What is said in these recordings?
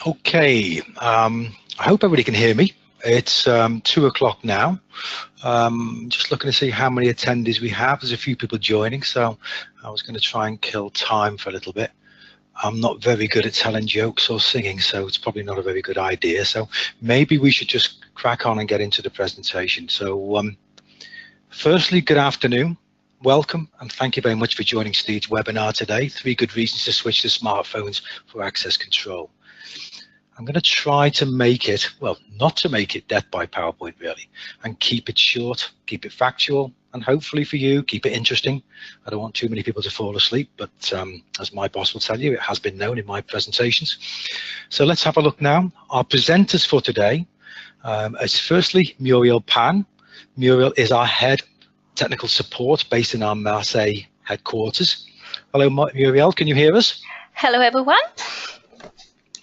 Okay, I hope everybody can hear me. It's 2 o'clock now. Just looking to see how many attendees we have. There's a few people joining, so I was going to try and kill time for a little bit. I'm not very good at telling jokes or singing, so it's probably not a very good idea. So maybe we should just crack on and get into the presentation. So firstly, good afternoon. Welcome and thank you very much for joining STid's webinar today. 3 good reasons to switch to smartphones for access control. I'm going to try to make it, well, not to make it death by PowerPoint really, and keep it short, keep it factual, and hopefully for you, keep it interesting. I don't want too many people to fall asleep, but as my boss will tell you, it has been known in my presentations. So let's have a look now. Our presenters for today is firstly Muriel Pan. Muriel is our head technical support based in our Marseille headquarters. Hello, Muriel, can you hear us? Hello, everyone.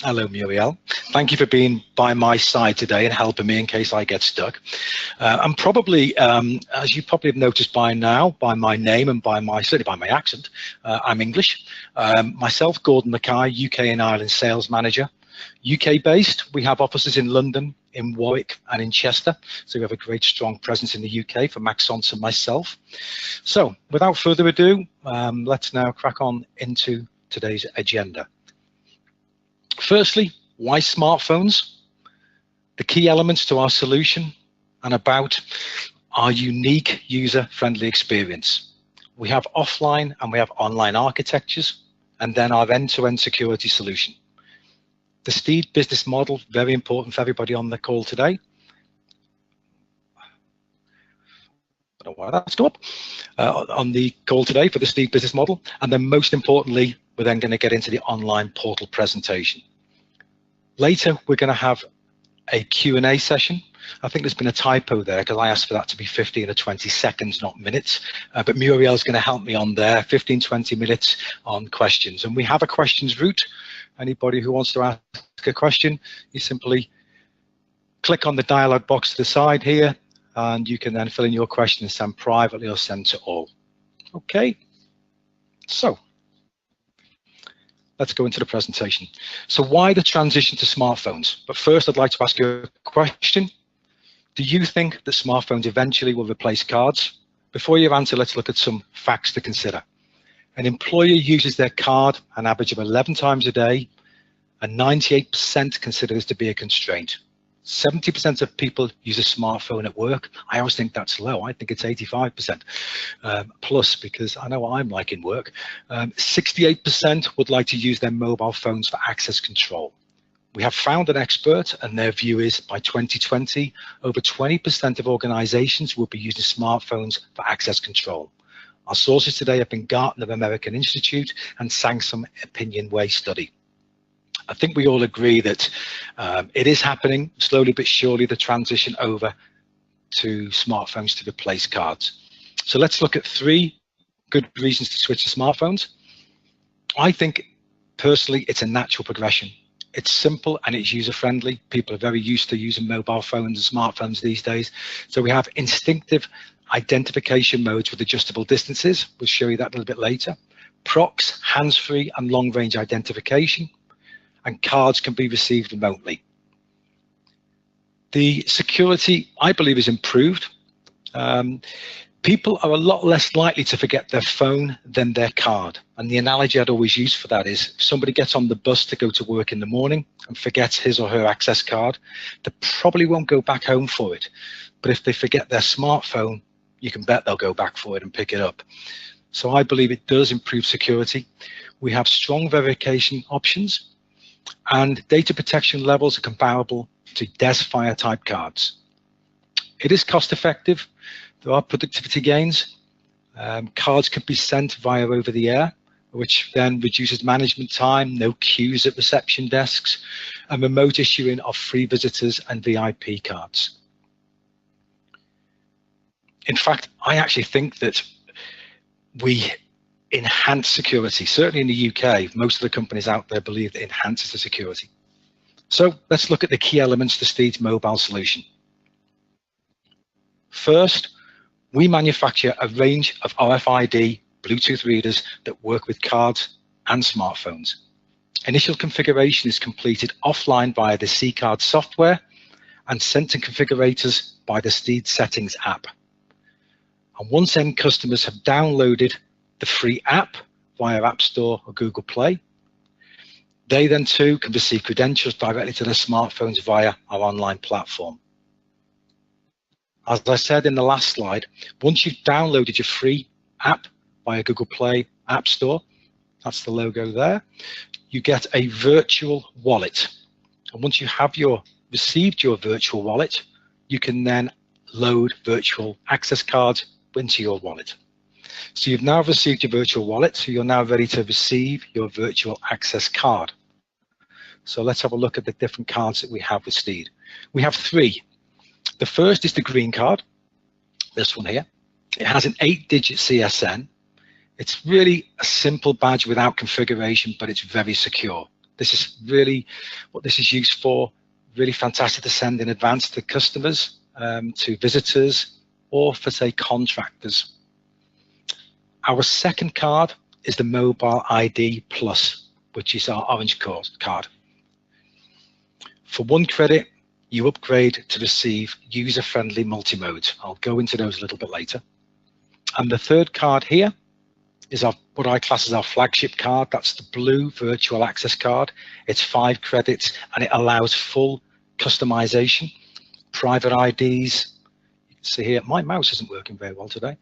Hello, Muriel. Thank you for being by my side today and helping me in case I get stuck. I'm probably, as you probably have noticed by now, by my name and certainly by my accent, I'm English. Myself, Gordon Mackay, UK and Ireland sales manager. UK based, we have offices in London, in Warwick and in Chester. So we have a great strong presence in the UK for Maxence and myself. So without further ado, let's now crack on into today's agenda. Firstly, why smartphones? The key elements to our solution and about our unique user-friendly experience. We have offline and we have online architectures, and then our end-to-end security solution. The STid business model, very important for everybody on the call today. I don't know why that's come up. On the call today for the STid business model, and then most importantly, we're then going to get into the online portal presentation. Later, we're going to have a Q&A session. I think there's been a typo there because I asked for that to be 15 or 20 seconds, not minutes. But Muriel's going to help me on there, 15, 20 minutes on questions. And we have a questions route. Anybody who wants to ask a question, you simply click on the dialog box to the side here, and you can then fill in your question and send privately or send to all. Okay, so let's go into the presentation. So why the transition to smartphones? But first, I'd like to ask you a question. Do you think that smartphones eventually will replace cards? Before you answer, let's look at some facts to consider. An employer uses their card an average of 11 times a day, and 98% consider this to be a constraint. 70% of people use a smartphone at work. I always think that's low. I think it's 85% plus, because I know what I'm like in work. 68% would like to use their mobile phones for access control. We have found an expert, and their view is by 2020, over 20% of organizations will be using smartphones for access control. Our sources today have been Gartner American Institute and Samsung Opinion Way study. I think we all agree that it is happening slowly but surely, the transition over to smartphones to replace cards. So let's look at 3 good reasons to switch to smartphones. I think personally it's a natural progression. It's simple and it's user-friendly. People are very used to using mobile phones and smartphones these days. So we have instinctive identification modes with adjustable distances. We'll show you that a little bit later. Prox, hands-free and long-range identification. And cards can be received remotely. The security, I believe, is improved. People are a lot less likely to forget their phone than their card. And the analogy I'd always use for that is if somebody gets on the bus to go to work in the morning and forgets his or her access card, they probably won't go back home for it. But if they forget their smartphone, you can bet they'll go back for it and pick it up. So I believe it does improve security. We have strong verification options, and data protection levels are comparable to DESFire type cards. It is cost effective. There are productivity gains. Cards can be sent via over the air, which then reduces management time, no queues at reception desks, and remote issuing of free visitors and VIP cards. In fact, I actually think that we enhance security. Certainly in the UK, most of the companies out there believe that it enhances the security. So let's look at the key elements to STid's mobile solution. First, we manufacture a range of RFID Bluetooth readers that work with cards and smartphones. Initial configuration is completed offline via the SeaCard software and sent to configurators by the STid settings app. And once end customers have downloaded the free app via App Store or Google Play, they then too can receive credentials directly to their smartphones via our online platform. As I said in the last slide, once you've downloaded your free app via Google Play App Store, that's the logo there, you get a virtual wallet. And once you have received your virtual wallet, you can then load virtual access cards into your wallet. So you've now received your virtual wallet, so you're now ready to receive your virtual access card. So let's have a look at the different cards that we have with STid. We have 3. The first is the green card, this one here. It has an 8-digit CSN. It's really a simple badge without configuration, but it's very secure. This is really what this is used for. Really fantastic to send in advance to customers, to visitors, or for, say, contractors. Our second card is the Mobile ID Plus, which is our orange card. For 1 credit, you upgrade to receive user-friendly multi-modes. I'll go into those a little bit later. And the third card here is what I class as our flagship card. That's the blue virtual access card. It's 5 credits and it allows full customization, private IDs. You can see here, my mouse isn't working very well today.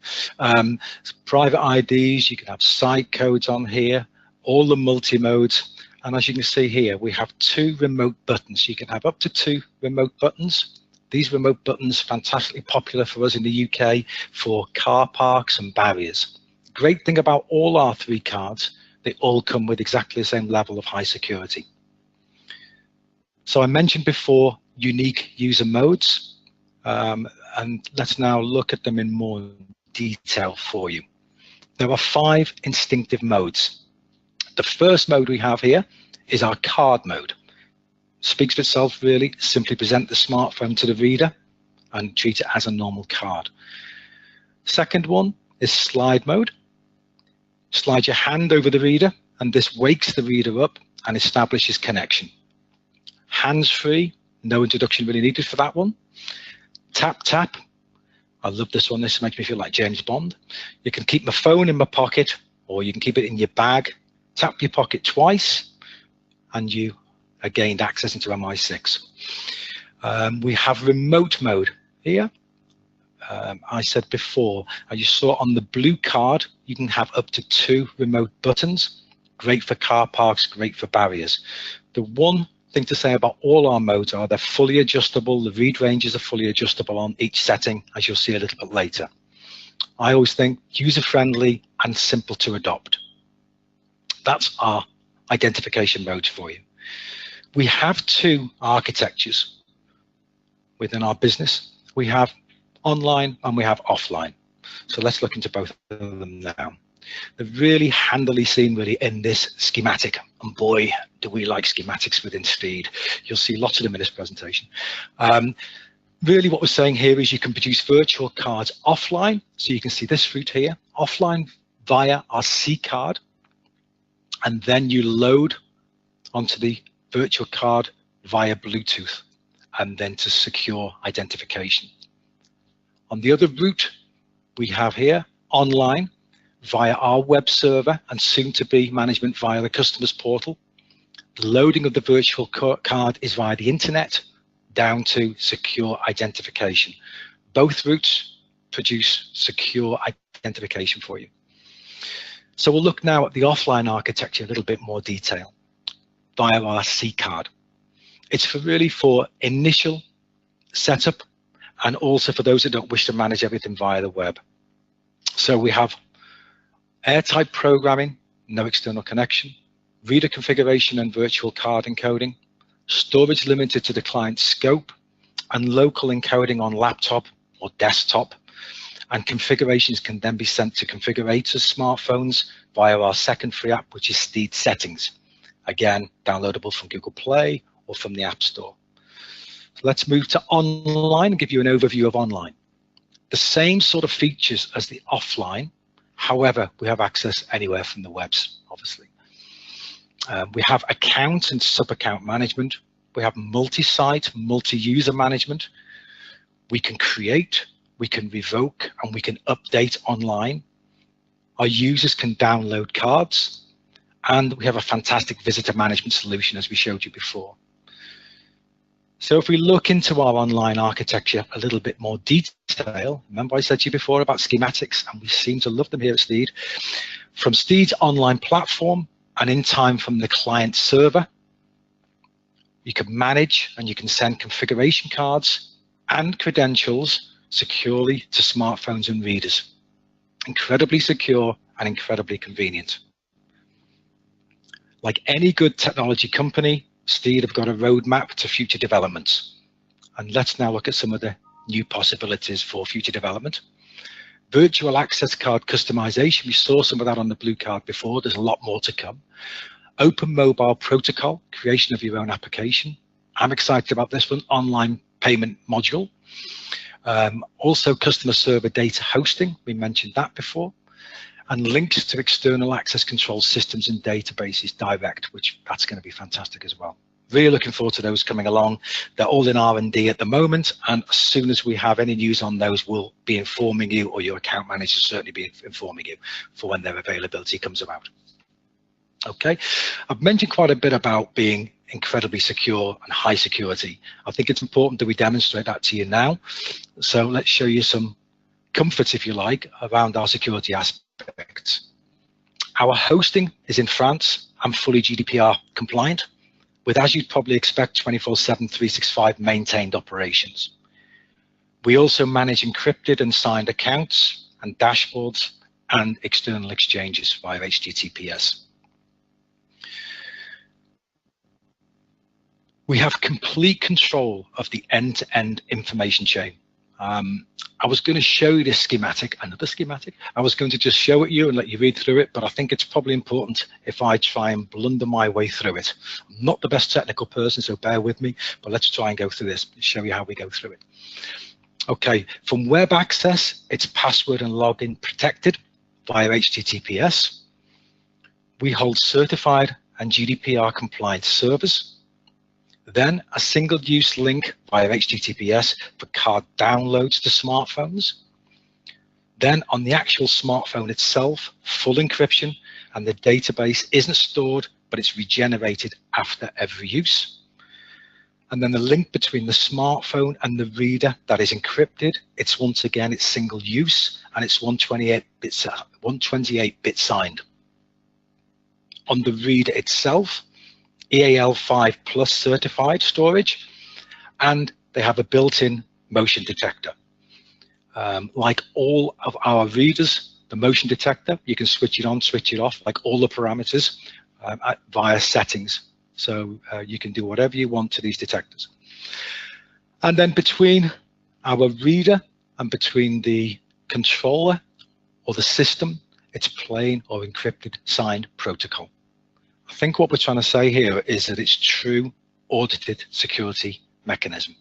Private IDs, you can have site codes on here, all the multi-modes. And as you can see here, we have 2 remote buttons. You can have up to 2 remote buttons. These remote buttons, fantastically popular for us in the UK for car parks and barriers. Great thing about all our 3 cards, they all come with exactly the same level of high security. So I mentioned before unique user modes, and let's now look at them in more detail for you. There are 5 instinctive modes. The first mode we have here is our card mode. Speaks for itself really. Simply present the smartphone to the reader and treat it as a normal card. Second one is slide mode. Slide your hand over the reader and this wakes the reader up and establishes connection. Hands-free, no introduction really needed for that one. Tap tap. I love this one. This makes me feel like James Bond. You can keep my phone in my pocket or you can keep it in your bag. Tap your pocket twice and you are gained access into MI6. We have remote mode here. I said before, you saw on the blue card, you can have up to 2 remote buttons. Great for car parks, great for barriers. The one thing to say about all our modes are they're fully adjustable. The read ranges are fully adjustable on each setting, as you'll see a little bit later. I always think user-friendly and simple to adopt. That's our identification modes for you. We have 2 architectures within our business. We have online and we have offline. So let's look into both of them now. They're really handily seen really in this schematic. And boy, do we like schematics within STid. You'll see lots of them in this presentation. Really what we're saying here is you can produce virtual cards offline. So you can see this route here, offline via our SeaCard. And then you load onto the virtual card via Bluetooth and then to secure identification. On the other route we have here, online via our web server and soon to be management via the customer's portal. The loading of the virtual card is via the internet down to secure identification. Both routes produce secure identification for you. So we'll look now at the offline architecture in a little bit more detail via our SeaCard. It's really for initial setup and also for those that don't wish to manage everything via the web. So we have airtight programming, no external connection, reader configuration and virtual card encoding, storage limited to the client's scope, and local encoding on laptop or desktop. And configurations can then be sent to configurators' smartphones via our second free app, which is STid Settings. Again, downloadable from Google Play or from the App Store. So let's move to online and give you an overview of online. The same sort of features as the offline. However, we have access anywhere from the webs, obviously. We have account and sub-account management. We have multi-site, multi-user management. We can create, we can revoke, and we can update online. Our users can download cards, and we have a fantastic visitor management solution, as we showed you before. So if we look into our online architecture a little bit more detail, remember I said to you before about schematics, and we seem to love them here at STid. From STid's online platform and in time from the client server, you can manage and you can send configuration cards and credentials securely to smartphones and readers. Incredibly secure and incredibly convenient. Like any good technology company, STid have got a roadmap to future developments. And let's now look at some of the new possibilities for future development. Virtual access card customization, we saw some of that on the blue card before, there's a lot more to come. Open mobile protocol, creation of your own application. I'm excited about this one, online payment module. Also customer server data hosting, we mentioned that before. And links to external access control systems and databases direct, which that's going to be fantastic as well. Really looking forward to those coming along. They're all in R&D at the moment, and as soon as we have any news on those, we'll be informing you, or your account manager will certainly be informing you for when their availability comes about. Okay, I've mentioned quite a bit about being incredibly secure and high security. I think it's important that we demonstrate that to you now. So let's show you some comforts, if you like, around our security aspects. Our hosting is in France and fully GDPR compliant, with, as you'd probably expect, 24/7, 365 maintained operations. We also manage encrypted and signed accounts and dashboards and external exchanges via HTTPS. We have complete control of the end-to-end information chain. I was going to show you this schematic, another schematic. I was going to just show it you and let you read through it, but I think it's probably important if I try and blunder my way through it. I'm not the best technical person, so bear with me, but let's try and go through this and show you how we go through it. Okay, from web access, it's password and login protected via HTTPS. We hold certified and GDPR compliant servers. Then a single-use link via HTTPS for card downloads to smartphones. Then on the actual smartphone itself, full encryption, and the database isn't stored, but it's regenerated after every use. And then the link between the smartphone and the reader that is encrypted, it's once again, it's single use, and it's 128-bit signed. On the reader itself, EAL5 plus certified storage, and they have a built-in motion detector. Like all of our readers, the motion detector, you can switch it on, switch it off, like all the parameters via settings. So you can do whatever you want to these detectors. And then between our reader and between the controller or the system, it's plain or encrypted signed protocol. I think what we're trying to say here is that it's true audited security mechanism.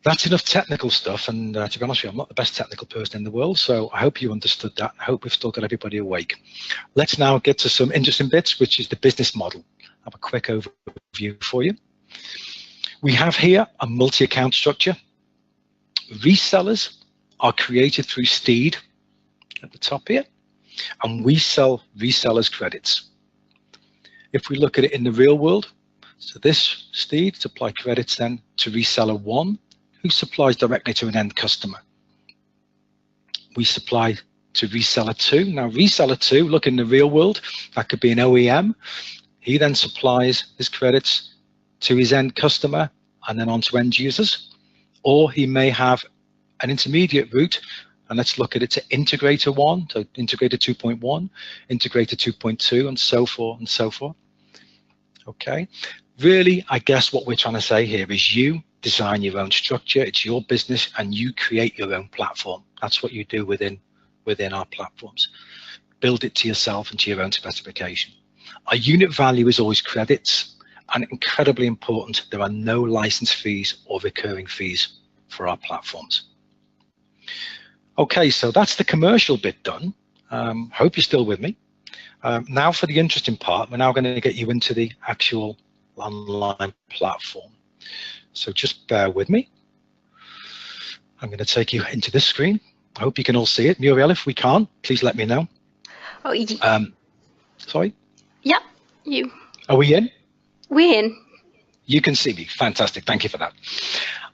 That's enough technical stuff, and to be honest with you, I'm not the best technical person in the world, so I hope you understood that. I hope we've still got everybody awake. Let's now get to some interesting bits, which is the business model. I have a quick overview for you. We have here a multi-account structure. Resellers are created through STid at the top here, and we sell resellers credits. If we look at it in the real world, so this STid supply credits then to reseller 1, who supplies directly to an end customer. We supply to reseller 2. Now reseller 2, look in the real world, that could be an OEM. He then supplies his credits to his end customer and then on to end users. Or he may have an intermediate route, and let's look at it to integrator 1, so integrator 2.1, integrator 2.2, and so forth and so forth. Okay, really, I guess what we're trying to say here is you design your own structure, it's your business, and you create your own platform. That's what you do within our platforms. Build it to yourself and to your own specification. Our unit value is always credits, and incredibly important, there are no license fees or recurring fees for our platforms. Okay, so that's the commercial bit done. Hope you're still with me. Now for the interesting part, we're now going to get you into the actual online platform. So just bear with me. I'm going to take you into this screen. I hope you can all see it. Muriel, if we can't, please let me know. Oh, sorry? Yeah, you. Are we in? We're in. You can see me. Fantastic. Thank you for that.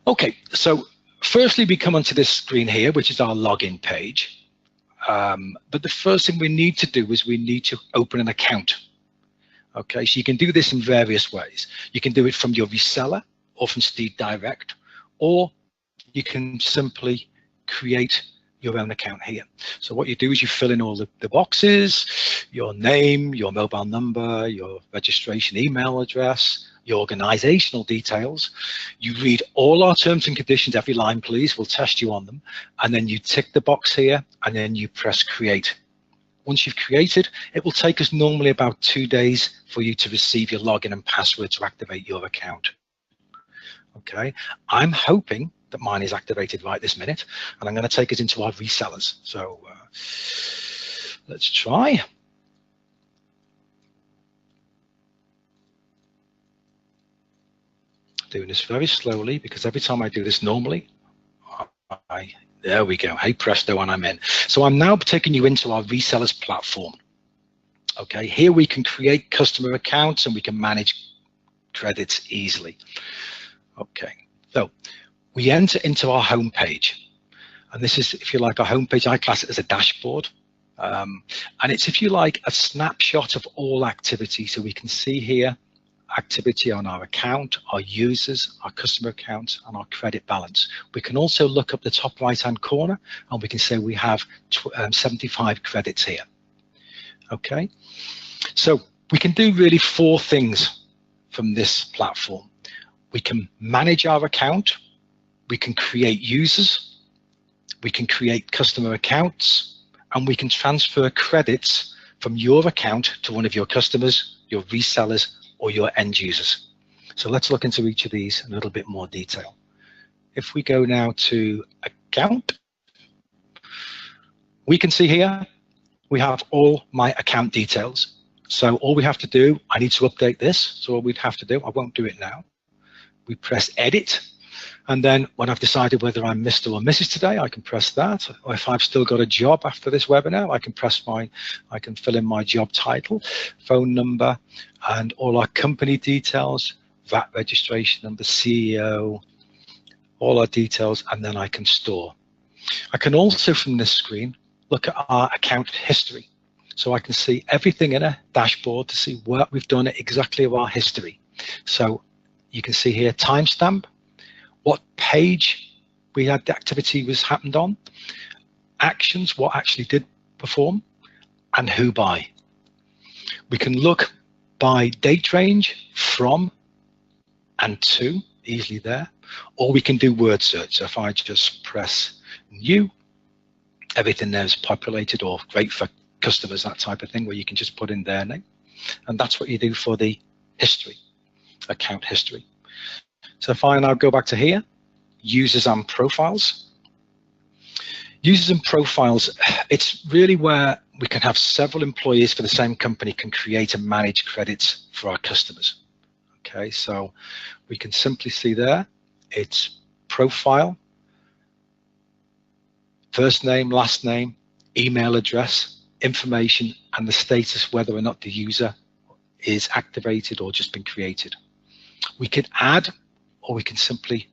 Okay, so firstly, we come onto this screen here, which is our login page. But the first thing we need to do is we need to open an account. Okay, so you can do this in various ways. You can do it from your reseller or from STid Direct, or you can simply create your own account here. So what you do is you fill in all the boxes, your name, your mobile number, your registration email address, your organizational details. You read all our terms and conditions, every line, please. We'll test you on them. And then you tick the box here, and then you press create. Once you've created, it will take us normally about 2 days for you to receive your login and password to activate your account. Okay, I'm hoping that mine is activated right this minute, and I'm going to take us into our resellers. So let's try. Doing this very slowly, because every time I do this normally, there we go. Hey presto, and I'm in. So I'm now taking you into our resellers platform. Okay, here we can create customer accounts and we can manage credits easily. Okay, so we enter into our home page, and this is, if you like, our home page. I class it as a dashboard, and it's, if you like, a snapshot of all activity. So we can see here activity on our account, our users, our customer accounts, and our credit balance. We can also look up the top right hand corner, and we can say we have 75 credits here. Okay, so we can do really 4 things from this platform. We can manage our account, we can create users, we can create customer accounts, and we can transfer credits from your account to one of your customers, your resellers, or your end users. So let's look into each of these in a little bit more detail. If we go now to account, we can see here we have all my account details. So all we have to do, I need to update this. So all we'd have to do, I won't do it now. We press edit, and then when I've decided whether I'm Mr. or Mrs. today, I can press that. Or if I've still got a job after this webinar, I can fill in my job title, phone number, and all our company details, VAT registration number, CEO, all our details, and then I can store. I can also, from this screen, look at our account history. So I can see everything in a dashboard to see what we've done, exactly our history. So you can see here timestamp, what page we had the activity was happened on, actions, what actually did perform, and who by. We can look by date range, from and to, easily there, or we can do word search. So if I just press new, everything there is populated, or great for customers, that type of thing, where you can just put in their name. And that's what you do for the history, account history. So if I now go back to here, users and profiles. Users and profiles, it's really where we can have several employees for the same company can create and manage credits for our customers. Okay, so we can simply see there, it's profile, first name, last name, email address, information, and the status, whether or not the user is activated or just been created. We can add, or we can simply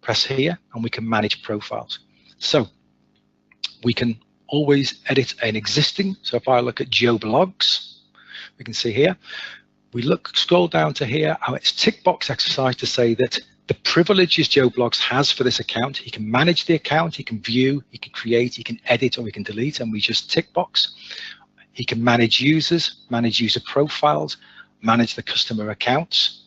press here and we can manage profiles. So we can always edit an existing. So if I look at Joe Blogs, we can see here, we scroll down to here, how it's tick box exercise to say that the privileges Joe Blogs has for this account, he can manage the account, he can view, he can create, he can edit, or he can delete, and we just tick box. He can manage users, manage user profiles, manage the customer accounts.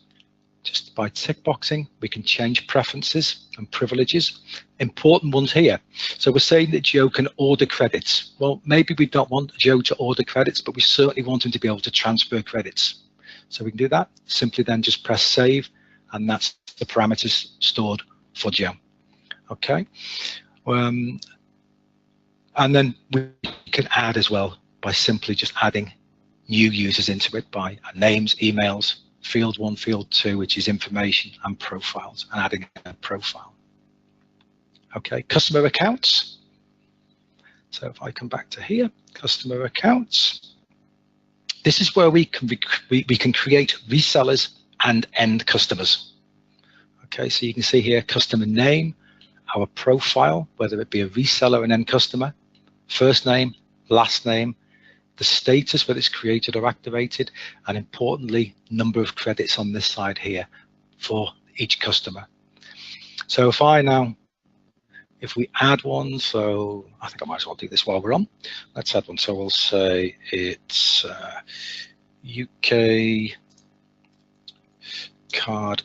Just by tick boxing, we can change preferences and privileges. Important ones here. So we're saying that Joe can order credits. Well, maybe we don't want Joe to order credits, but we certainly want him to be able to transfer credits. So we can do that. Simply then just press save, and that's the parameters stored for Joe. Okay. And then we can add as well by simply just adding new users into it by names, emails, field 1, field 2, which is information, and profiles, and adding a profile. Okay, customer accounts. So if I come back to here, customer accounts, this is where we can create resellers and end customers. Okay, so you can see here customer name, our profile, whether it be a reseller or an end customer, first name, last name, the status, whether it's created or activated, and importantly, number of credits on this side here for each customer. So if we add one, so I think I might as well do this while we're on. Let's add one. So we'll say it's UK card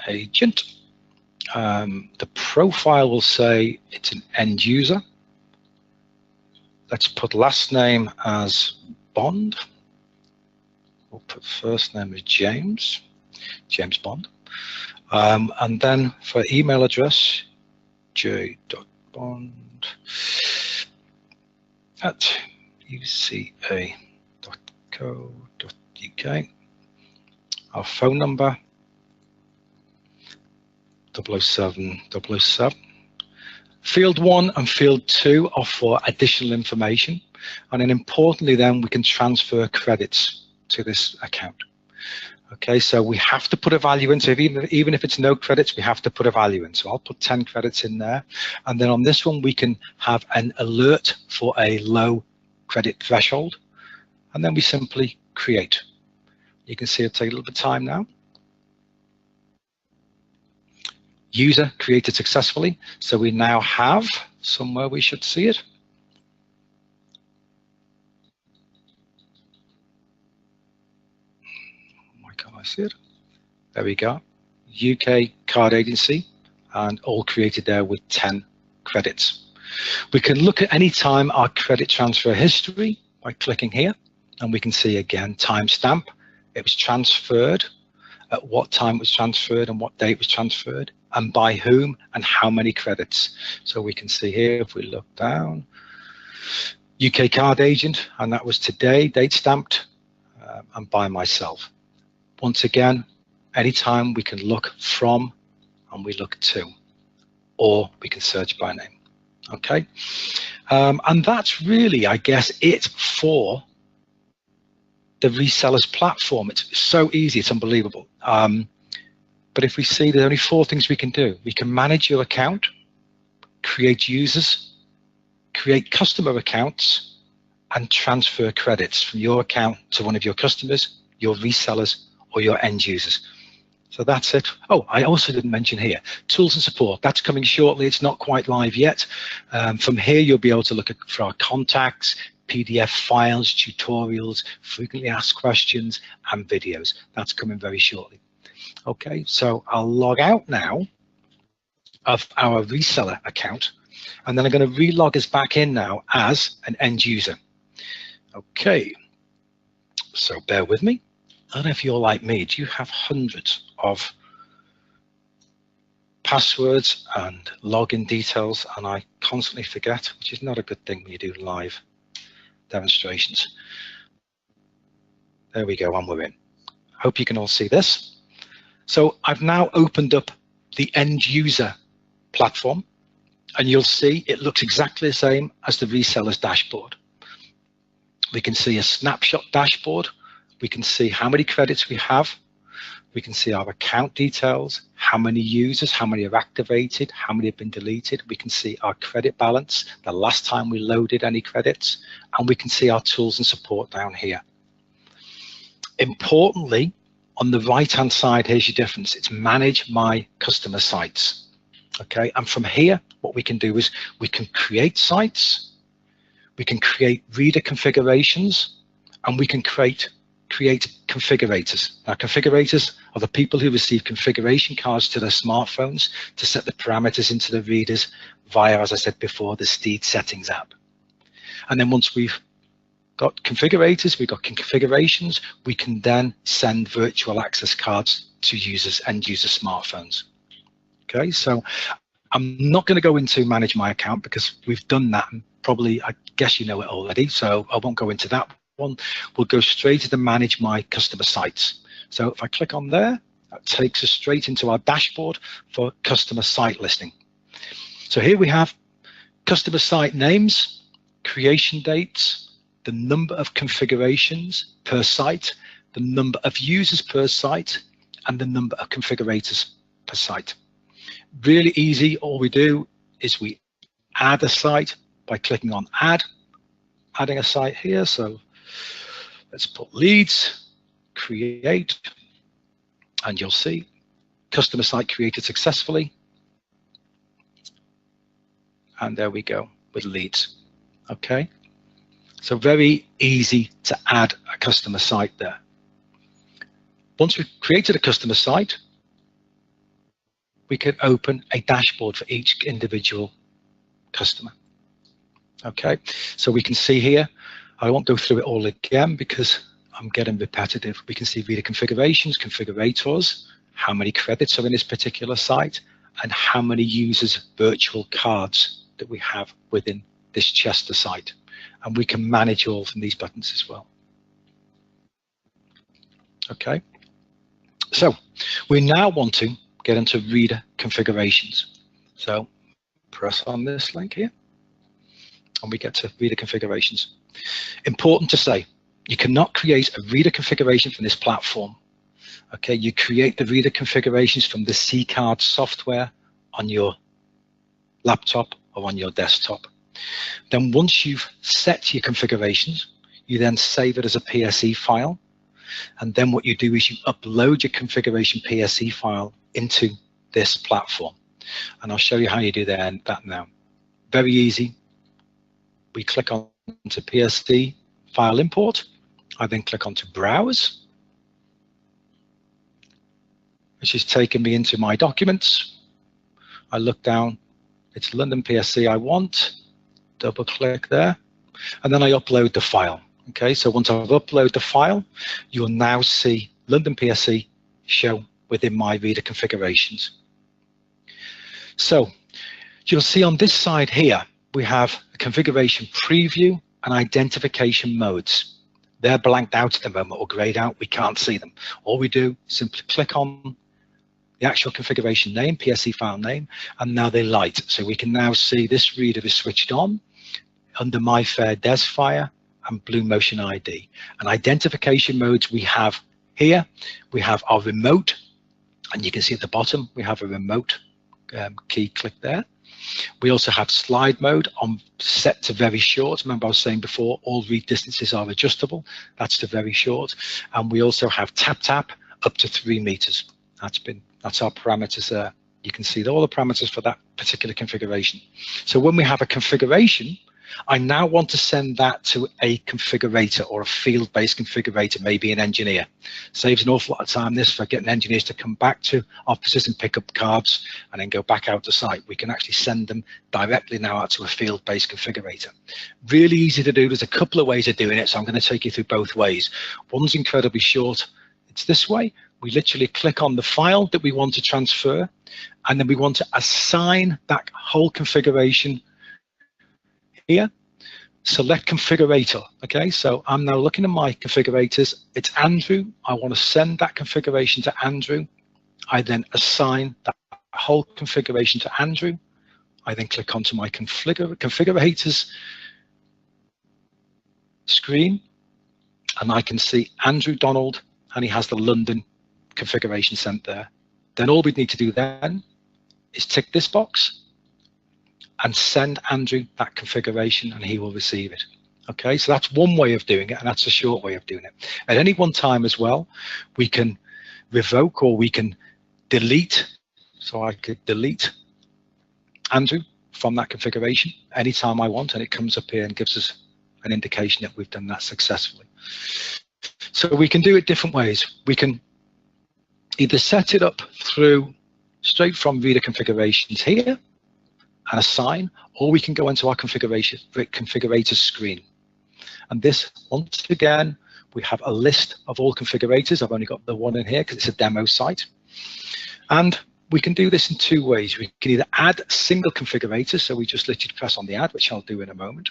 agent. The profile will say it's an end user. Let's put last name as Bond. We'll put first name as James Bond. And then for email address, j.bond@uca.co.uk. Our phone number, 00707. Field 1 and field 2 are for additional information, and then importantly then we can transfer credits to this account. Okay, so we have to put a value in, so even if it's no credits, we have to put a value in. So I'll put 10 credits in there, and then on this one we can have an alert for a low credit threshold, and then we simply create. You can see it'll take a little bit of time now. User created successfully, so we now have somewhere we should see it. Why can't I see it? There we go. UK card agency, and all created there with 10 credits. We can look at any time our credit transfer history by clicking here, and we can see again timestamp. It was transferred, at what time it was transferred and what date it was transferred, and by whom and how many credits. So we can see here, if we look down, UK card agent, and that was today, date stamped, and by myself. Once again, anytime we can look from and we look to, or we can search by name. Okay, and that's really, I guess, it for the resellers platform. It's so easy, it's unbelievable. But if we see there's only 4 things we can do. We can manage your account, create users, create customer accounts, and transfer credits from your account to one of your customers, your resellers, or your end users. So that's it. Oh, I also didn't mention here, tools and support. That's coming shortly. It's not quite live yet. From here, you'll be able to look for our contacts, PDF files, tutorials, frequently asked questions, and videos. That's coming very shortly. Okay, so I'll log out now of our reseller account, and then I'm going to relog us back in now as an end user. Okay, so bear with me. I don't know if you're like me, do you have hundreds of passwords and login details, and I constantly forget, which is not a good thing when you do live demonstrations. There we go, and we're in. Hope you can all see this. So I've now opened up the end user platform, and you'll see it looks exactly the same as the reseller's dashboard. We can see a snapshot dashboard. We can see how many credits we have. We can see our account details, how many users, how many are activated, how many have been deleted. We can see our credit balance, the last time we loaded any credits, and we can see our tools and support down here. Importantly, on the right-hand side, here's your difference. It's manage my customer sites. Okay, and from here, what we can do is we can create sites, we can create reader configurations, and we can create configurators. Now, configurators are the people who receive configuration cards to their smartphones to set the parameters into the readers via, as I said before, the STid settings app. And then once we've got configurators, we've got configurations, we can then send virtual access cards to users and user smartphones. Okay, so I'm not going to go into manage my account because we've done that, and probably I guess you know it already, so I won't go into that one. We'll go straight to the manage my customer sites. So if I click on there, that takes us straight into our dashboard for customer site listing. So here we have customer site names, creation dates, the number of configurations per site, the number of users per site, and the number of configurators per site. Really easy. All we do is we add a site by clicking on add, adding a site here. So let's put leads, create, and you'll see customer site created successfully. And there we go with leads. Okay. So very easy to add a customer site there. Once we've created a customer site, we can open a dashboard for each individual customer. Okay, so we can see here, I won't go through it all again because I'm getting repetitive. We can see reader configurations, configurators, how many credits are in this particular site, and how many users virtual cards that we have within this Chester site. And we can manage all from these buttons as well. Okay, so we now want to get into reader configurations. So press on this link here and we get to reader configurations. Important to say, you cannot create a reader configuration from this platform. Okay, you create the reader configurations from the C-card software on your laptop or on your desktop. Then once you've set your configurations, you then save it as a PSE file. And then what you do is you upload your configuration PSE file into this platform. And I'll show you how you do that now. Very easy. We click on to PSE file import. I then click on to browse, which is taking me into my documents. I look down, it's London PSE I want, double click there, and then I upload the file. Okay, so once I've uploaded the file, you'll now see London PSE show within my reader configurations. So you'll see on this side here, we have a configuration preview and identification modes. They're blanked out at the moment or grayed out, we can't see them. All we do is simply click on the actual configuration name, PSE file name, and now they light. So we can now see this reader is switched on under My Fair Desfire and Blue Motion ID. And identification modes we have here, we have our remote, and you can see at the bottom, we have a remote key click there. We also have slide mode on set to very short. Remember I was saying before, all read distances are adjustable. That's to very short. And we also have tap tap up to 3 meters. That's our parameters there. You can see all the parameters for that particular configuration. So when we have a configuration, I now want to send that to a configurator or a field-based configurator, maybe an engineer. Saves an awful lot of time this for getting engineers to come back to offices and pick up cards and then go back out to site. We can actually send them directly now out to a field-based configurator. Really easy to do. There's a couple of ways of doing it, so I'm going to take you through both ways. One's incredibly short. It's this way. We literally click on the file that we want to transfer, and then we want to assign that whole configuration here. Select configurator. Okay, so I'm now looking at my configurators. It's Andrew. I want to send that configuration to Andrew. I then assign that whole configuration to Andrew. I then click onto my configurators screen, and I can see Andrew Donald, and he has the London configuration sent there. Then all we need to do then is tick this box and send Andrew that configuration, and he will receive it. Okay, so that's one way of doing it, and that's a short way of doing it. At any one time as well, we can revoke or we can delete. So I could delete Andrew from that configuration anytime I want, and it comes up here and gives us an indication that we've done that successfully. So we can do it different ways. We can either set it up through straight from reader configurations here and assign, or we can go into our configurator screen. And this, once again, we have a list of all configurators. I've only got the one in here because it's a demo site. And we can do this in two ways. We can either add a single configurator, so we just literally press on the add, which I'll do in a moment,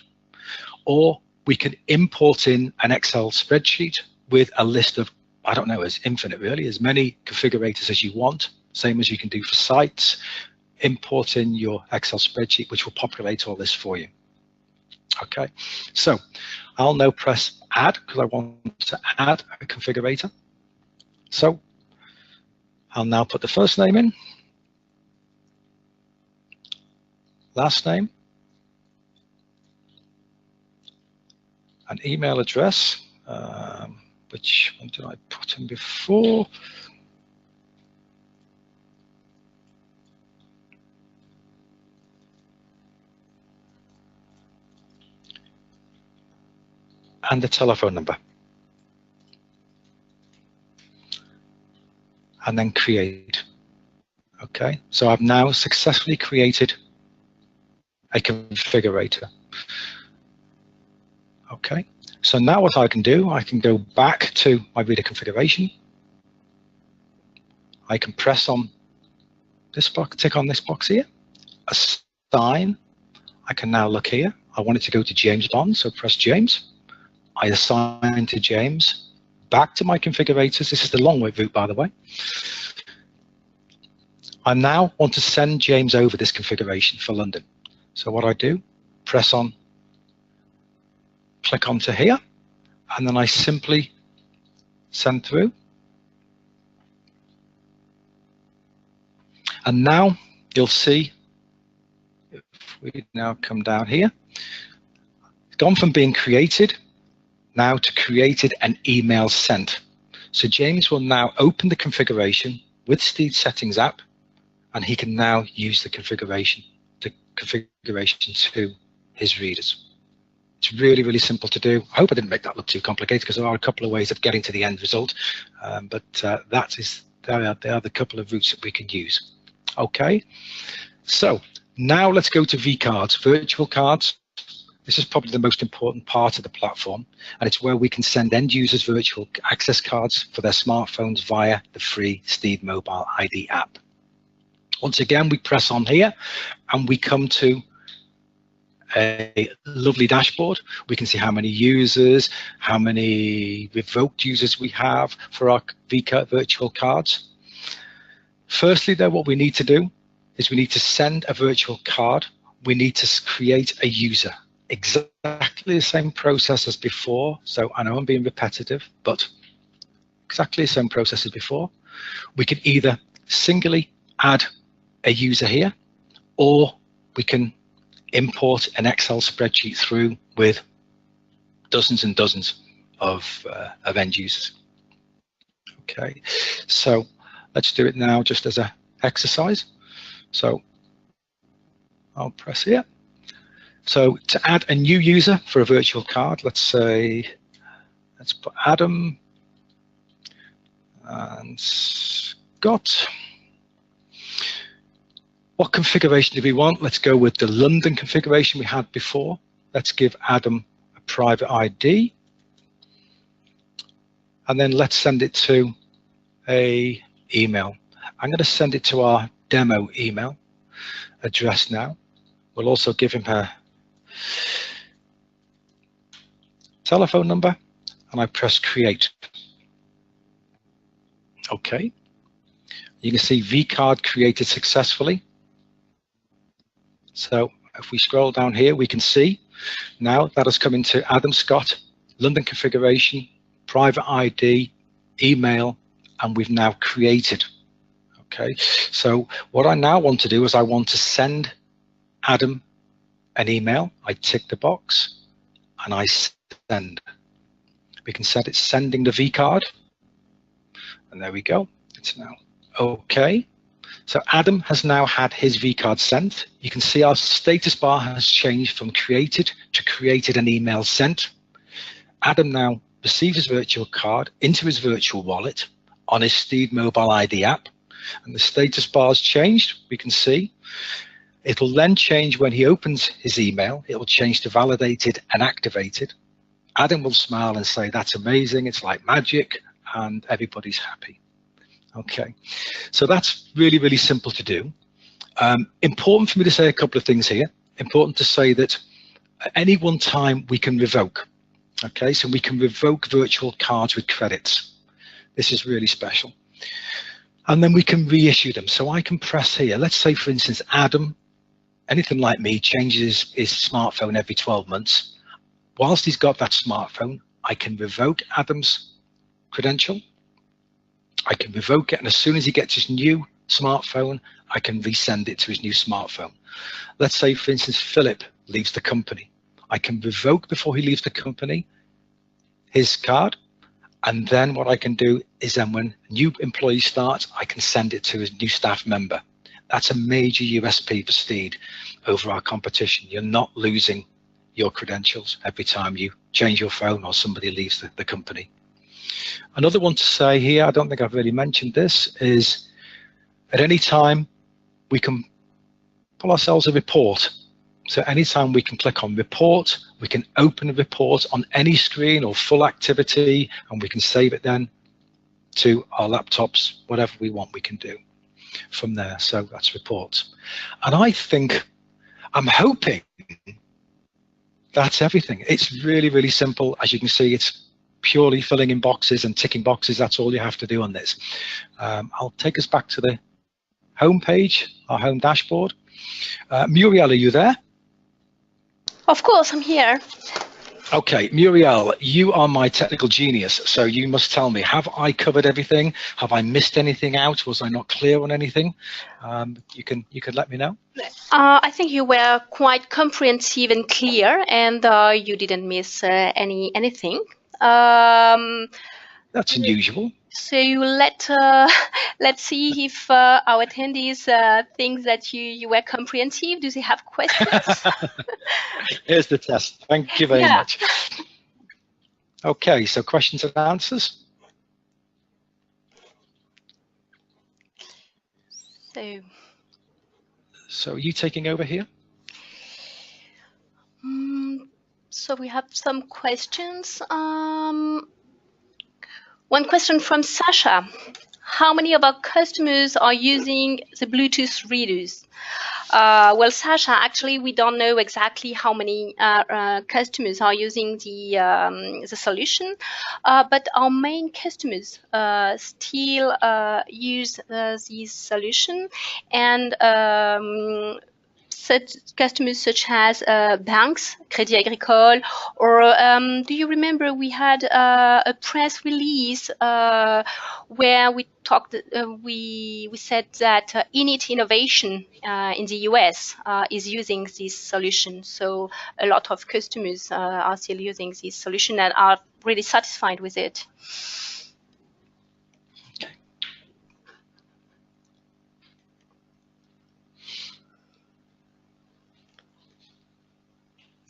or we can import in an Excel spreadsheet with a list of, I don't know, as infinite really, as many configurators as you want, same as you can do for sites. Import in your Excel spreadsheet, which will populate all this for you. Okay, so I'll now press add because I want to add a configurator. So I'll now put the first name in, last name, an email address, which one did I put in before? And the telephone number. And then create. Okay, so I've now successfully created a configurator. Okay, so now what I can do, I can go back to my reader configuration. I can press on this box, tick on this box here, assign. I can now look here. I want it to go to James Bond, so press James. I assign to James, back to my configurators. This is the long way route, by the way. I now want to send James over this configuration for London. So what I do, press on, click onto here, and then I simply send through. And now you'll see, if we now come down here, it's gone from being created now to created an email sent. So James will now open the configuration with STid settings app, and he can now use the configuration to his readers. It's really, really simple to do. I hope I didn't make that look too complicated, because there are a couple of ways of getting to the end result, but they are the couple of routes that we can use. Okay, so now let's go to vCards, virtual cards. This is probably the most important part of the platform, and it's where we can send end users virtual access cards for their smartphones via the free STid mobile ID app. Once again, we press on here and we come to a lovely dashboard. We can see how many users, how many revoked users we have for our vCard virtual cards. Firstly, though, what we need to do is we need to send a virtual card. We need to create a user. Exactly the same process as before. So I know I'm being repetitive, but exactly the same process as before. We can either singly add a user here, or we can import an Excel spreadsheet through with dozens and dozens of end users. Okay, so let's do it now just as an exercise. So I'll press here. So to add a new user for a virtual card, let's say, let's put Adam and Scott. What configuration do we want? Let's go with the London configuration we had before. Let's give Adam a private ID. And then let's send it to an email. I'm going to send it to our demo email address now. We'll also give him her telephone number, and I press create. Okay, you can see vCard created successfully. So if we scroll down here, we can see now that has come into Adam Scott, London configuration, private ID, email, and we've now created. Okay, so what I now want to do is I want to send Adam an email. I tick the box and I send. We can set it sending the vCard, and there we go. It's now okay. So Adam has now had his vCard sent. You can see our status bar has changed from created to created an email sent. Adam now receives his virtual card into his virtual wallet on his STid mobile ID app, and the status bar has changed. We can see it'll then change when he opens his email. It will change to validated and activated. Adam will smile and say, "That's amazing, it's like magic," and everybody's happy. Okay, so that's really, really simple to do. Important for me to say a couple of things here. Important to say that at any one time we can revoke. Okay, so we can revoke virtual cards with credits. This is really special. And then we can reissue them. So I can press here. Let's say, for instance, Adam, anything like me, changes his smartphone every 12 months. Whilst he's got that smartphone, I can revoke Adam's credential. I can revoke it, and as soon as he gets his new smartphone, I can resend it to his new smartphone. Let's say, for instance, Philip leaves the company. I can revoke before he leaves the company his card, and then what I can do is then when a new employee starts, I can send it to his new staff member. That's a major USP for STid over our competition. You're not losing your credentials every time you change your phone or somebody leaves the company. Another one to say here, I don't think I've really mentioned this, is at any time we can pull ourselves a report. So anytime we can click on report, we can open a report on any screen or full activity, and we can save it then to our laptops, whatever we want we can do from there. So that's reports. And I think, I'm hoping that's everything. It's really, really simple. As you can see, it's purely filling in boxes and ticking boxes. That's all you have to do on this. I'll take us back to the home page, our home dashboard. Muriel, are you there? Of course, I'm here. Okay, Muriel, you are my technical genius, so you must tell me, have I covered everything? Have I missed anything out? Was I not clear on anything? You can let me know. I think you were quite comprehensive and clear, and you didn't miss anything. That's unusual. So let's see if our attendees think that you were comprehensive. Do they have questions? Here's the test. Thank you very much. Okay, so questions and answers. So are you taking over here? So we have some questions. One question from Sasha. How many of our customers are using the Bluetooth readers? Well, Sasha, actually, we don't know exactly how many customers are using the solution, but our main customers still use this solution, and such customers such as banks, Crédit Agricole, or do you remember we had a press release where we talked, we said that Init Innovation in the US is using this solution. So a lot of customers are still using this solution and are really satisfied with it.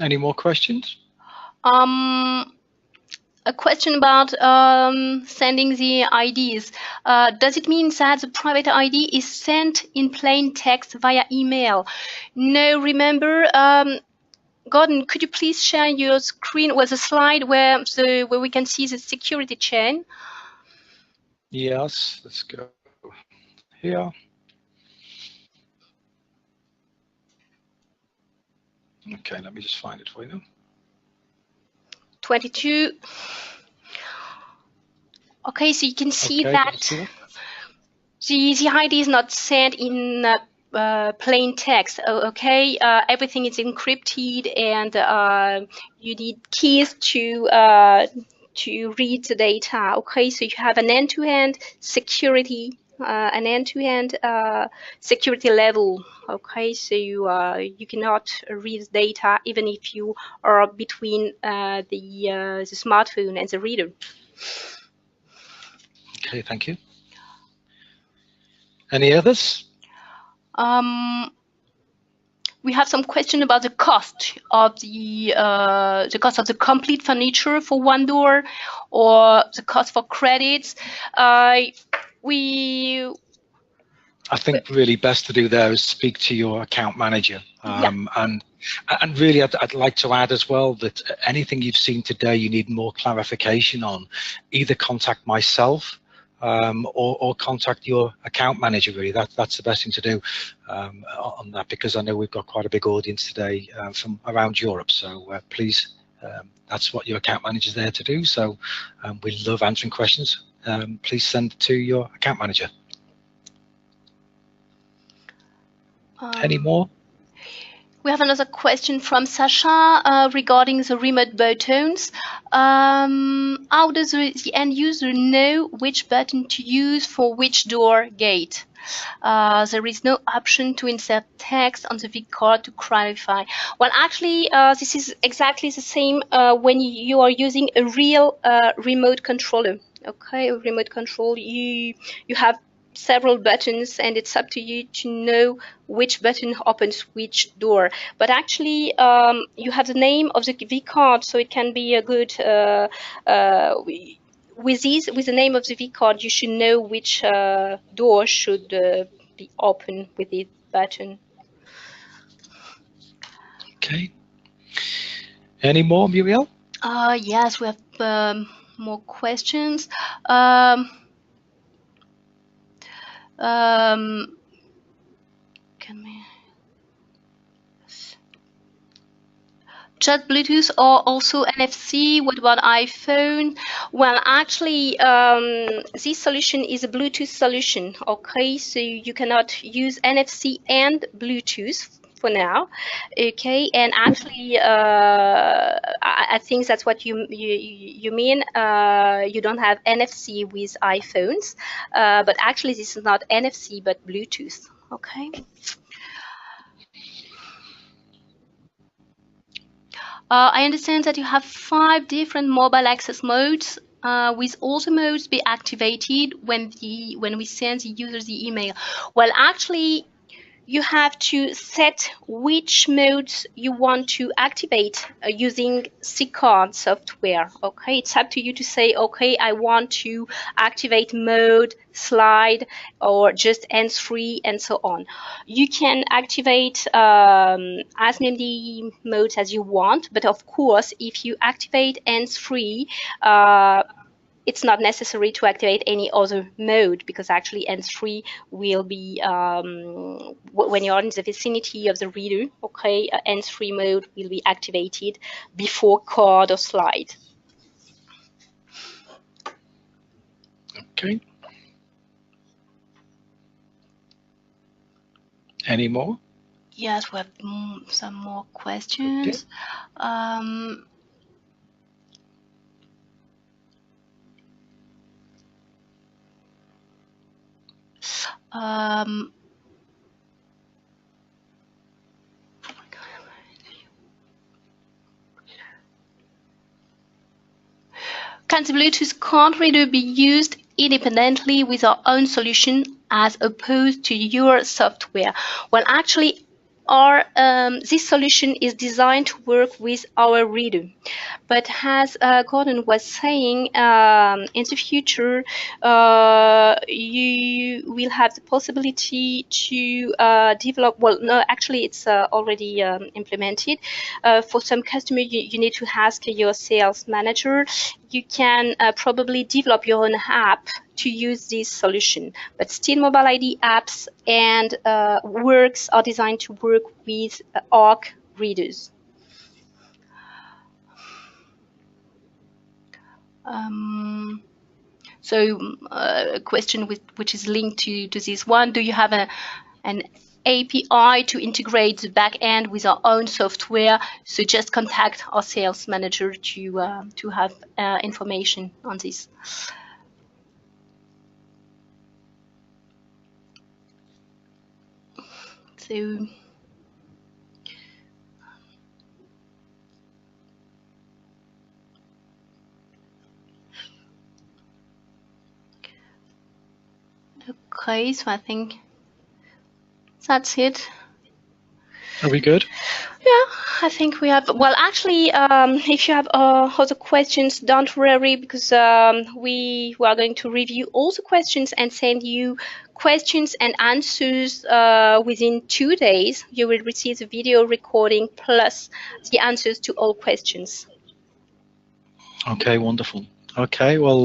Any more questions? A question about sending the IDs. Does it mean that the private ID is sent in plain text via email? No, remember, Gordon, could you please share your screen with a slide where we can see the security chain? Yes, let's go here. Okay, let me just find it for you. 22. Okay, so you can see that the ID is not sent in plain text. Okay, everything is encrypted, and you need keys to read the data. Okay, so you have an end-to-end security. An end-to-end security level. Okay, so you cannot read data even if you are between the smartphone and the reader. Okay, thank you. Any others? We have some question about the cost of the complete furniture for one door, or the cost for credits. I think really best to do there is speak to your account manager. And really, I'd like to add as well that anything you've seen today you need more clarification on, either contact myself or contact your account manager. Really, that's the best thing to do on that, because I know we've got quite a big audience today from around Europe. So please, that's what your account manager is there to do. So we love answering questions. Please send it to your account manager. Any more? We have another question from Sasha regarding the remote buttons. How does the end user know which button to use for which door gate? There is no option to insert text on the vCard to clarify. Well, actually, this is exactly the same when you are using a real remote controller. Okay, a remote control, you have several buttons, and it's up to you to know which button opens which door. But actually, you have the name of the vCard, so it can be a good. With the name of the vCard, you should know which door should be open with this button. Okay. Any more, Muriel? Yes, we have more questions. Just Bluetooth or also NFC? What about iPhone? Well, actually, this solution is a Bluetooth solution. Okay, so you cannot use NFC and Bluetooth for now. Okay, and actually, I think that's what you mean. You don't have NFC with iPhones, but actually, this is not NFC but Bluetooth. Okay. I understand that you have 5 different mobile access modes. With all the modes be activated when we send the user the email. Well, actually, you have to set which modes you want to activate using STid software. Okay, it's up to you to say, okay, I want to activate mode, slide, or just hands-free, and so on. You can activate as many modes as you want, but of course, if you activate hands-free, it's not necessary to activate any other mode, because actually hands-free will be when you're in the vicinity of the reader. Okay, hands-free mode will be activated before card or slide. Okay. Any more? Yes, we have some more questions. Okay. Can the Bluetooth card reader be used independently with our own solution as opposed to your software? Well, actually, this solution is designed to work with our reader. But as Gordon was saying, in the future, you will have the possibility to develop, well, no, actually it's already implemented. For some customers, you need to ask your sales manager. You can probably develop your own app to use this solution, but STid Mobile ID apps and works are designed to work with ARC readers. So a question which is linked to this one: do you have an API to integrate the back end with our own software? So just contact our sales manager to have information on this. So okay, so I think that's it. Are we good? Yeah, I think we have. Well, actually, if you have other questions, don't worry, because we are going to review all the questions and send you questions and answers within 2 days. You will receive the video recording plus the answers to all questions. Okay, wonderful. Okay, well,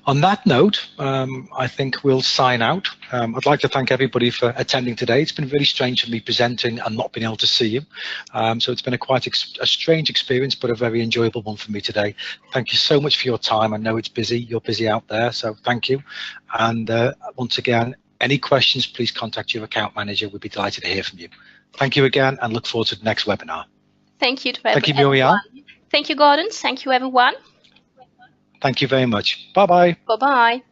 On that note, I think we'll sign out. I'd like to thank everybody for attending today. It's been really strange for me presenting and not being able to see you. So it's been quite a strange experience, but a very enjoyable one for me today. Thank you so much for your time. I know it's busy. You're busy out there, so thank you. And once again, any questions, please contact your account manager. We'd be delighted to hear from you. Thank you again, and look forward to the next webinar. Thank you to everyone. Thank you, Muriel. Thank you, Gordon. Thank you, everyone. Thank you very much. Bye-bye. Bye-bye.